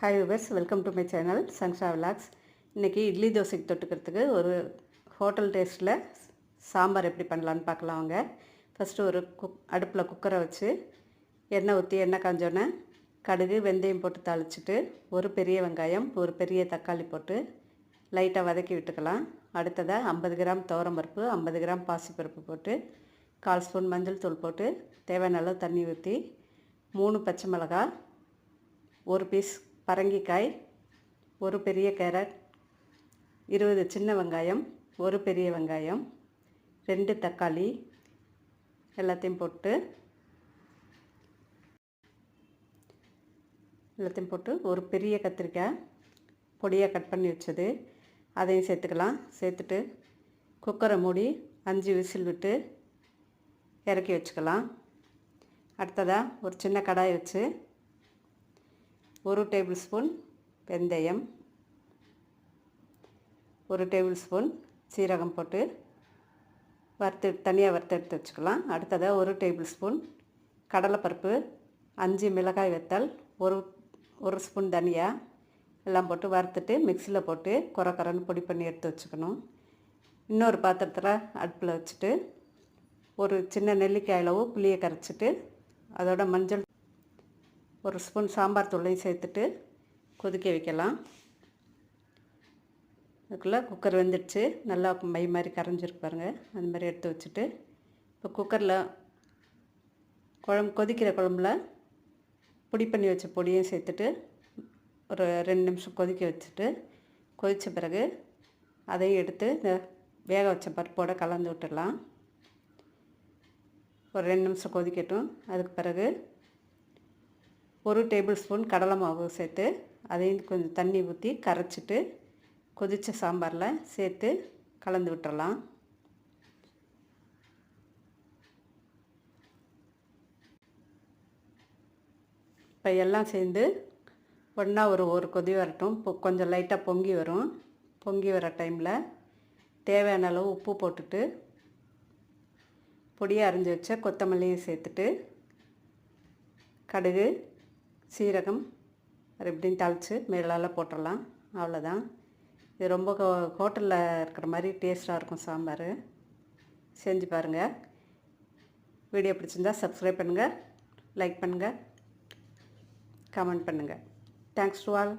Hi viewers, welcome to my channel Sangsha vlogs. இன்றைக்கி இட்லி தோசைக்கு தொட்டுக்கிறதுக்கு ஒரு ஹோட்டல் டேஸ்ட்டில் சாம்பார் எப்படி பண்ணலான்னு பார்க்கலாம். வாங்க. ஃபஸ்ட்டு ஒரு அடுப்பில் குக்கரை வச்சு எண்ணெய் ஊற்றி எண்ணெய் காஞ்சோன்னே கடுகு வெந்தயம் போட்டு தாளிச்சிட்டு ஒரு பெரிய வெங்காயம் ஒரு பெரிய தக்காளி போட்டு லைட்டாக வதக்கி விட்டுக்கலாம். அடுத்ததாக 50 கிராம் துவரம்பருப்பு 50 கிராம் பாசிப்பருப்பு போட்டு 1/4 ஸ்பூன் மஞ்சள் தூள் போட்டு தேவையான அளவு தண்ணி ஊற்றி 3 பச்சை மிளகாய், ஒரு பீஸ் பரங்கிக்காய், ஒரு பெரிய கேரட், 20 சின்ன வெங்காயம், ஒரு பெரிய வெங்காயம், 2 தக்காளி எல்லாத்தையும் போட்டு ஒரு பெரிய கத்திரிக்காய் பொடியாக கட் பண்ணி வச்சது அதையும் சேர்த்துக்கலாம். சேர்த்துட்டு குக்கரை மூடி 5 விசில் விட்டு இறக்கி வச்சுக்கலாம். அடுத்ததாக ஒரு சின்ன கடாய் வச்சு 1 டேபிள் ஸ்பூன் வெந்தயம், 1 டேபிள் ஸ்பூன் சீரகம் போட்டு தனியாக வறுத்து எடுத்து வச்சுக்கலாம். அடுத்ததாக 1 டேபிள் ஸ்பூன் கடலைப்பருப்பு, 5 மிளகாய் வத்தல், ஒரு ஸ்பூன் தனியா எல்லாம் போட்டு வறுத்துட்டு மிக்சியில் போட்டு கொரன்னு பொடி பண்ணி எடுத்து வச்சுக்கணும். இன்னொரு பாத்திரத்தில் அடுப்பில் வச்சுட்டு ஒரு சின்ன நெல்லிக்காய் அளவு புளியை கரைச்சிட்டு அதோட மஞ்சள், ஒரு ஸ்பூன் சாம்பார் தூளையும் சேர்த்துட்டு கொதிக்க வைக்கலாம். அதுக்குள்ளே குக்கர் வெந்துடுச்சு, நல்லா மை மாதிரி கரைஞ்சிருக்கு பாருங்கள். அந்த மாதிரி எடுத்து வச்சுட்டு இப்போ குக்கரில் கொதிக்கிற குழம்புல பொடி பண்ணி வச்ச பொடியும் சேர்த்துட்டு ஒரு 2 நிமிஷம் கொதிக்க வச்சுட்டு கொதித்த பிறகு அதையும் எடுத்து இந்த வேக வச்ச பருப்போடு கலந்து விட்டுடலாம். ஒரு 2 நிமிஷம் கொதிக்கட்டும். அதுக்கு பிறகு 1 டேபிள் ஸ்பூன் கடலை மாவு சேர்த்து அதையும் கொஞ்சம் தண்ணி ஊற்றி கரைச்சிட்டு கொதித்த சாம்பாரில் சேர்த்து கலந்து விட்டுறலாம். இப்போ எல்லாம் சேர்ந்து ஒன்றா ஒரு கொதி வரட்டும். கொஞ்சம் லைட்டாக பொங்கி வரும். பொங்கி வர டைமில் தேவையான அளவு உப்பு போட்டுட்டு பொடியாக அரிஞ்சு வச்ச கொத்தமல்லியும் சேர்த்துட்டு கடுகு சீரகம் எப்படின்னு தாளித்து மேலால் போட்டுடலாம். அவ்வளோதான். இது ரொம்ப ஹோட்டலில் இருக்கிற மாதிரி டேஸ்ட்டாக இருக்கும் சாம்பார். செஞ்சு பாருங்கள். வீடியோ பிடிச்சிருந்தால் சப்ஸ்கிரைப் பண்ணுங்கள், லைக் பண்ணுங்கள், கமெண்ட் பண்ணுங்கள். Thanks to all.